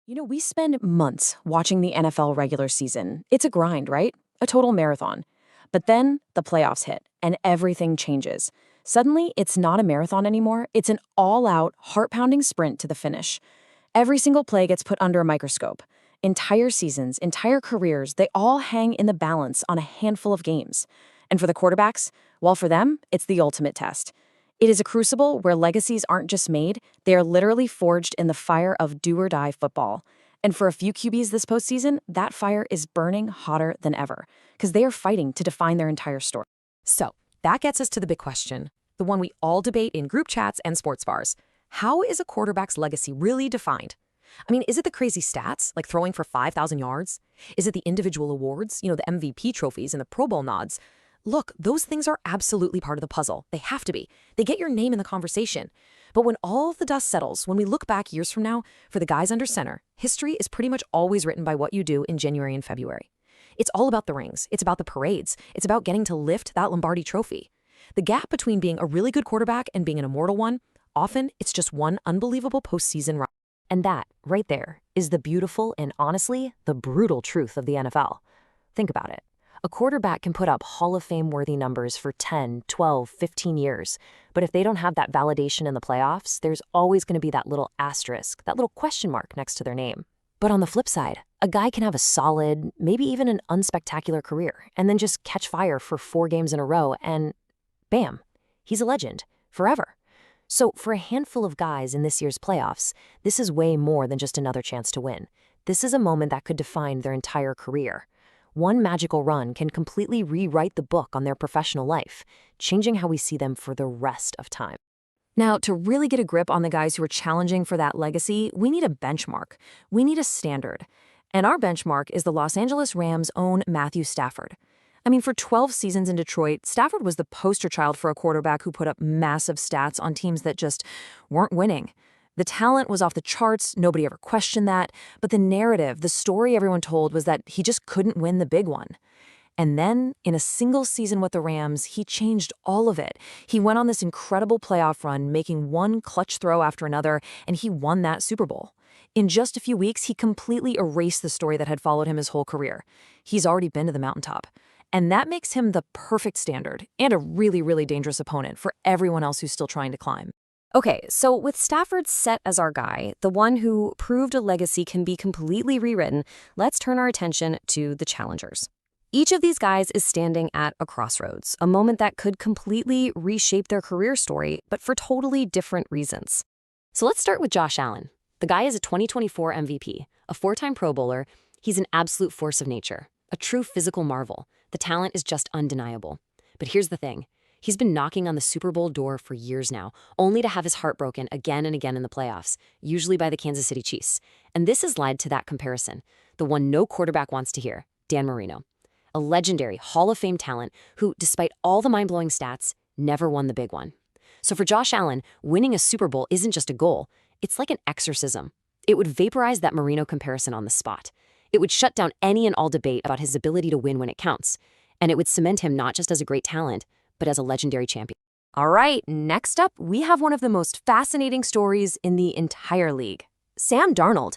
We spend months watching the NFL regular season. It's a grind, right? A total marathon. But then the playoffs hit, and everything changes. Suddenly, it's not a marathon anymore. It's an all-out, heart-pounding sprint to the finish. Every single play gets put under a microscope. Entire seasons, entire careers, they all hang in the balance on a handful of games. And for the quarterbacks, well, for them, it's the ultimate test. It is a crucible where legacies aren't just made, they are literally forged in the fire of do-or-die football. And for a few QBs this postseason, that fire is burning hotter than ever, because they are fighting to define their entire story. So, that gets us to the big question, the one we all debate in group chats and sports bars. How is a quarterback's legacy really defined? I mean, is it the crazy stats, like throwing for 5,000 yards? Is it the individual awards, the MVP trophies and the Pro Bowl nods? Look, those things are absolutely part of the puzzle. They have to be. They get your name in the conversation. But when all of the dust settles, when we look back years from now, for the guys under center, history is pretty much always written by what you do in January and February. It's all about the rings. It's about the parades. It's about getting to lift that Lombardi trophy. The gap between being a really good quarterback and being an immortal one, often it's just one unbelievable postseason run. And that, right there, is the beautiful and honestly, the brutal truth of the NFL. Think about it. A quarterback can put up Hall of Fame-worthy numbers for 10, 12, 15 years, but if they don't have that validation in the playoffs, there's always going to be that little asterisk, that little question mark next to their name. But on the flip side, a guy can have a solid, maybe even an unspectacular career, and then just catch fire for 4 games in a row, and bam, he's a legend, forever. So for a handful of guys in this year's playoffs, this is way more than just another chance to win. This is a moment that could define their entire career. One magical run can completely rewrite the book on their professional life, changing how we see them for the rest of time. Now, to really get a grip on the guys who are challenging for that legacy, we need a benchmark. We need a standard. And our benchmark is the Los Angeles Rams' own Matthew Stafford. I mean, for 12 seasons in Detroit, Stafford was the poster child for a quarterback who put up massive stats on teams that just weren't winning. The talent was off the charts, nobody ever questioned that, but the narrative, the story everyone told was that he just couldn't win the big one. And then, in a single season with the Rams, he changed all of it. He went on this incredible playoff run, making one clutch throw after another, and he won that Super Bowl. In just a few weeks, he completely erased the story that had followed him his whole career. He's already been to the mountaintop. And that makes him the perfect standard and a really, really dangerous opponent for everyone else who's still trying to climb. Okay, so with Stafford set as our guy, the one who proved a legacy can be completely rewritten, let's turn our attention to the challengers. Each of these guys is standing at a crossroads, a moment that could completely reshape their career story, but for totally different reasons. So let's start with Josh Allen. The guy is a 2024 MVP, a 4-time Pro Bowler. He's an absolute force of nature, a true physical marvel. The talent is just undeniable. But here's the thing. He's been knocking on the Super Bowl door for years now, only to have his heart broken again and again in the playoffs, usually by the Kansas City Chiefs. And this has led to that comparison, the one no quarterback wants to hear, Dan Marino. A legendary Hall of Fame talent who, despite all the mind-blowing stats, never won the big one. So for Josh Allen, winning a Super Bowl isn't just a goal, it's like an exorcism. It would vaporize that Marino comparison on the spot. It would shut down any and all debate about his ability to win when it counts. And it would cement him not just as a great talent, but as a legendary champion. All right, next up, we have one of the most fascinating stories in the entire league. Sam Darnold.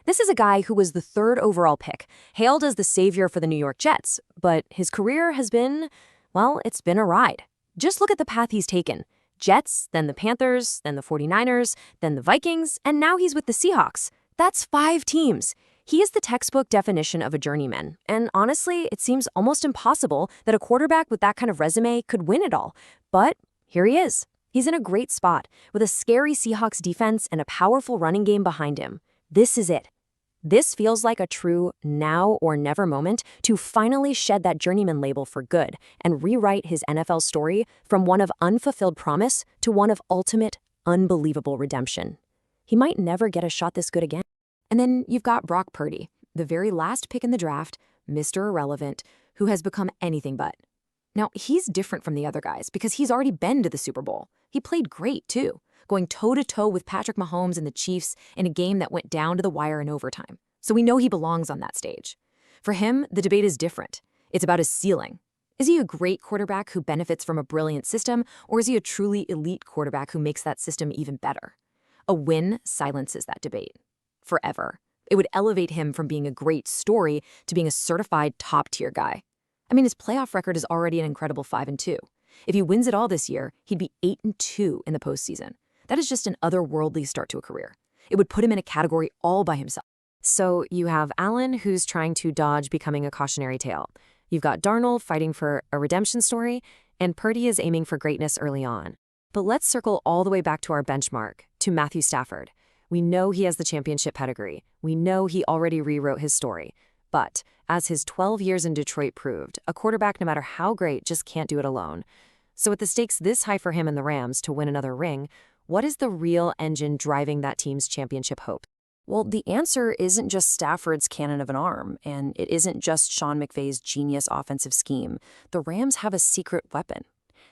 This is a guy who was the 3rd overall pick, hailed as the savior for the New York Jets, but his career has been, well, it's been a ride. Just look at the path he's taken. Jets, then the Panthers, then the 49ers, then the Vikings, and now he's with the Seahawks. That's 5 teams. He is the textbook definition of a journeyman, and honestly, it seems almost impossible that a quarterback with that kind of resume could win it all. But here he is. He's in a great spot, with a scary Seahawks defense and a powerful running game behind him. This is it. This feels like a true now or never moment to finally shed that journeyman label for good and rewrite his NFL story from one of unfulfilled promise to one of ultimate, unbelievable redemption. He might never get a shot this good again. And then you've got Brock Purdy, the very last pick in the draft, Mr. Irrelevant, who has become anything but. Now, he's different from the other guys because he's already been to the Super Bowl. He played great, too, going toe-to-toe with Patrick Mahomes and the Chiefs in a game that went down to the wire in overtime. So we know he belongs on that stage. For him, the debate is different. It's about his ceiling. Is he a great quarterback who benefits from a brilliant system, or is he a truly elite quarterback who makes that system even better? A win silences that debate. Forever. It would elevate him from being a great story to being a certified top-tier guy. I mean, his playoff record is already an incredible 5-2. If he wins it all this year, he'd be 8-2 in the postseason. That is just an otherworldly start to a career. It would put him in a category all by himself. So you have Allen, who's trying to dodge becoming a cautionary tale. You've got Darnold fighting for a redemption story, and Purdy is aiming for greatness early on. But let's circle all the way back to our benchmark, to Matthew Stafford. We know he has the championship pedigree. We know he already rewrote his story. But, as his 12 years in Detroit proved, a quarterback, no matter how great, just can't do it alone. So with the stakes this high for him and the Rams to win another ring, what is the real engine driving that team's championship hope? Well, the answer isn't just Stafford's cannon of an arm, and it isn't just Sean McVay's genius offensive scheme. The Rams have a secret weapon.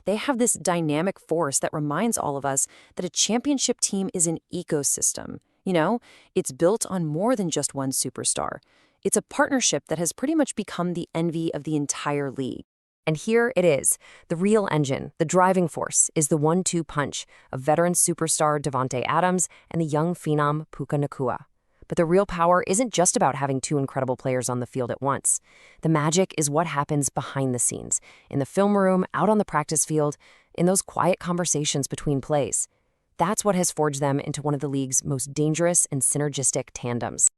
They have this dynamic force that reminds all of us that a championship team is an ecosystem. You know, it's built on more than just one superstar. It's a partnership that has pretty much become the envy of the entire league. And here it is. The real engine, the driving force, is the 1-2 punch of veteran superstar Davante Adams and the young phenom Puka Nacua. But the real power isn't just about having two incredible players on the field at once. The magic is what happens behind the scenes, in the film room, out on the practice field, in those quiet conversations between plays. That's what has forged them into one of the league's most dangerous and synergistic tandems.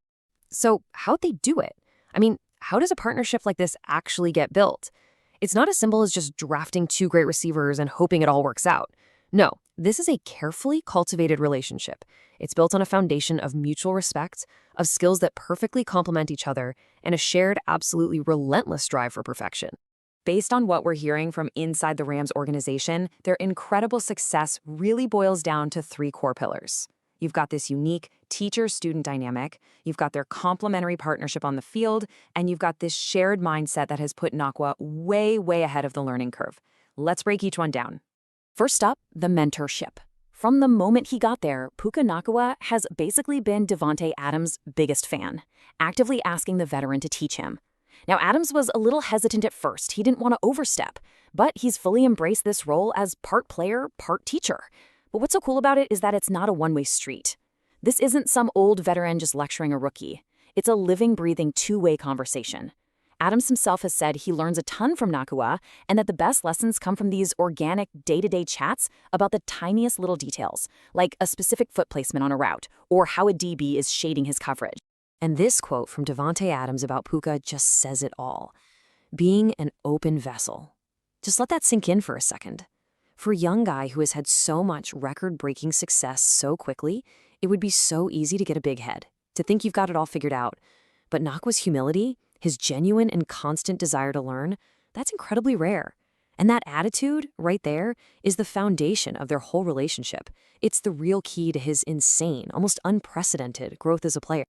So how'd they do it? I mean, how does a partnership like this actually get built? It's not as simple as just drafting two great receivers and hoping it all works out. No, this is a carefully cultivated relationship. It's built on a foundation of mutual respect, of skills that perfectly complement each other, and a shared, absolutely relentless drive for perfection. Based on what we're hearing from inside the Rams organization, their incredible success really boils down to three core pillars. You've got this unique teacher-student dynamic, you've got their complementary partnership on the field, and you've got this shared mindset that has put Nacua way, way ahead of the learning curve. Let's break each one down. First up, the mentorship. From the moment he got there, Puka Nacua has basically been Davante Adams' biggest fan, actively asking the veteran to teach him. Now, Adams was a little hesitant at first. He didn't want to overstep, but he's fully embraced this role as part player, part teacher. But what's so cool about it is that it's not a one-way street. This isn't some old veteran just lecturing a rookie. It's a living, breathing, two-way conversation. Adams himself has said he learns a ton from Nacua and that the best lessons come from these organic, day-to-day chats about the tiniest little details, like a specific foot placement on a route or how a DB is shading his coverage. And this quote from Davante Adams about Puka just says it all. Being an open vessel. Just let that sink in for a second. For a young guy who has had so much record-breaking success so quickly, it would be so easy to get a big head, to think you've got it all figured out. But Nacua's humility, his genuine and constant desire to learn, that's incredibly rare. And that attitude, right there, is the foundation of their whole relationship. It's the real key to his insane, almost unprecedented growth as a player.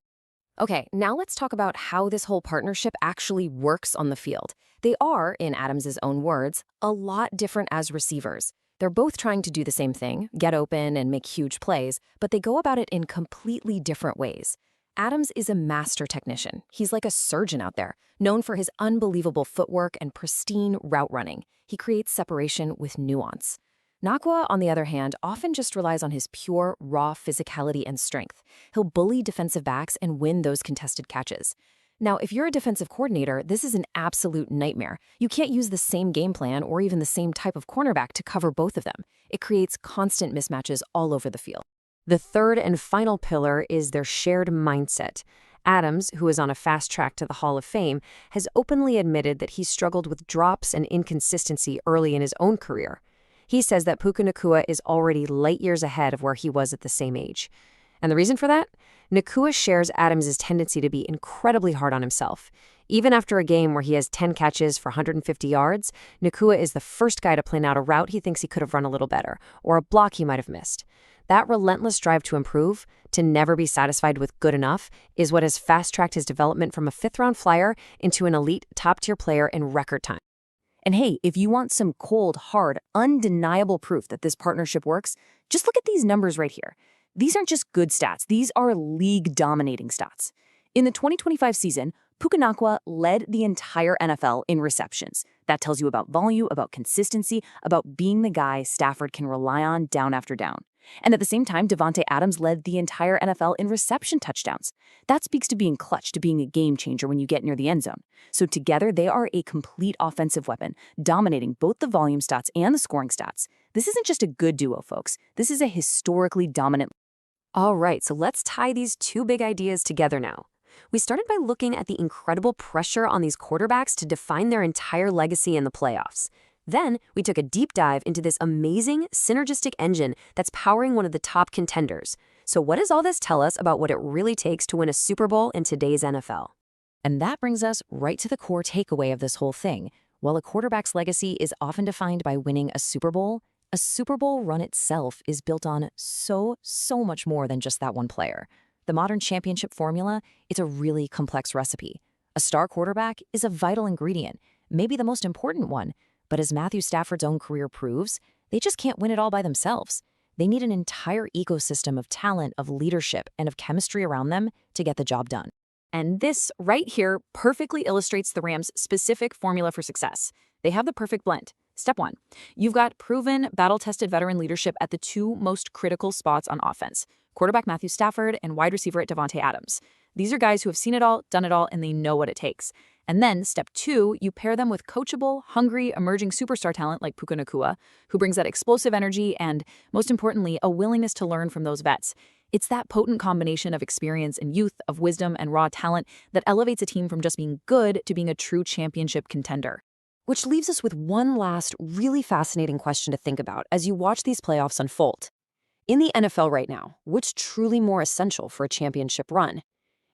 Okay, now let's talk about how this whole partnership actually works on the field. They are, in Adams' own words, a lot different as receivers. They're both trying to do the same thing, get open and make huge plays, but they go about it in completely different ways. Adams is a master technician. He's like a surgeon out there, known for his unbelievable footwork and pristine route running. He creates separation with nuance. Nacua, on the other hand, often just relies on his pure, raw physicality and strength. He'll bully defensive backs and win those contested catches. Now, if you're a defensive coordinator, this is an absolute nightmare. You can't use the same game plan or even the same type of cornerback to cover both of them. It creates constant mismatches all over the field. The third and final pillar is their shared mindset. Adams, who is on a fast track to the Hall of Fame, has openly admitted that he struggled with drops and inconsistency early in his own career. He says that Puka Nacua is already light years ahead of where he was at the same age. And the reason for that? Nacua shares Adams' tendency to be incredibly hard on himself. Even after a game where he has 10 catches for 150 yards, Nacua is the first guy to plan out a route he thinks he could have run a little better, or a block he might have missed. That relentless drive to improve, to never be satisfied with good enough, is what has fast-tracked his development from a fifth-round flyer into an elite top-tier player in record time. And hey, if you want some cold, hard, undeniable proof that this partnership works, just look at these numbers right here. These aren't just good stats. These are league-dominating stats. In the 2025 season, Puka Nacua led the entire NFL in receptions. That tells you about volume, about consistency, about being the guy Stafford can rely on down after down. And at the same time, Davante Adams led the entire NFL in reception touchdowns. That speaks to being clutch, to being a game changer when you get near the end zone. So together, they are a complete offensive weapon, dominating both the volume stats and the scoring stats. This isn't just a good duo, folks. This is a historically dominant. All right, so let's tie these two big ideas together now. We started by looking at the incredible pressure on these quarterbacks to define their entire legacy in the playoffs. Then, we took a deep dive into this amazing, synergistic engine that's powering one of the top contenders. So what does all this tell us about what it really takes to win a Super Bowl in today's NFL? And that brings us right to the core takeaway of this whole thing. While a quarterback's legacy is often defined by winning a Super Bowl run itself is built on so much more than just that one player. The modern championship formula, it's a really complex recipe. A star quarterback is a vital ingredient, maybe the most important one, but as Matthew Stafford's own career proves, they just can't win it all by themselves. They need an entire ecosystem of talent, of leadership, and of chemistry around them to get the job done. And this right here perfectly illustrates the Rams' specific formula for success. They have the perfect blend. Step 1, you've got proven, battle-tested veteran leadership at the two most critical spots on offense, quarterback Matthew Stafford and wide receiver Davante Adams. These are guys who have seen it all, done it all, and they know what it takes. And then, step 2, you pair them with coachable, hungry, emerging superstar talent like Puka Nacua, who brings that explosive energy and, most importantly, a willingness to learn from those vets. It's that potent combination of experience and youth, of wisdom and raw talent that elevates a team from just being good to being a true championship contender. Which leaves us with one last really fascinating question to think about as you watch these playoffs unfold. In the NFL right now, what's truly more essential for a championship run?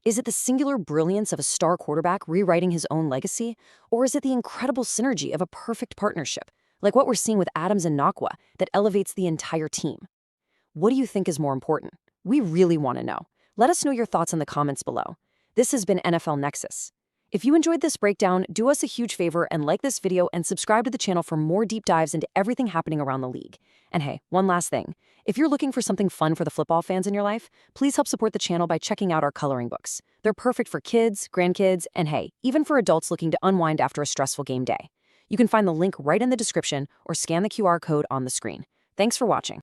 Is it the singular brilliance of a star quarterback rewriting his own legacy? Or is it the incredible synergy of a perfect partnership, like what we're seeing with Adams and Nacua, that elevates the entire team? What do you think is more important? We really want to know. Let us know your thoughts in the comments below. This has been NFL Nexus. If you enjoyed this breakdown, do us a huge favor and like this video and subscribe to the channel for more deep dives into everything happening around the league. And hey, one last thing. If you're looking for something fun for the football fans in your life, please help support the channel by checking out our coloring books. They're perfect for kids, grandkids, and hey, even for adults looking to unwind after a stressful game day. You can find the link right in the description or scan the QR code on the screen. Thanks for watching.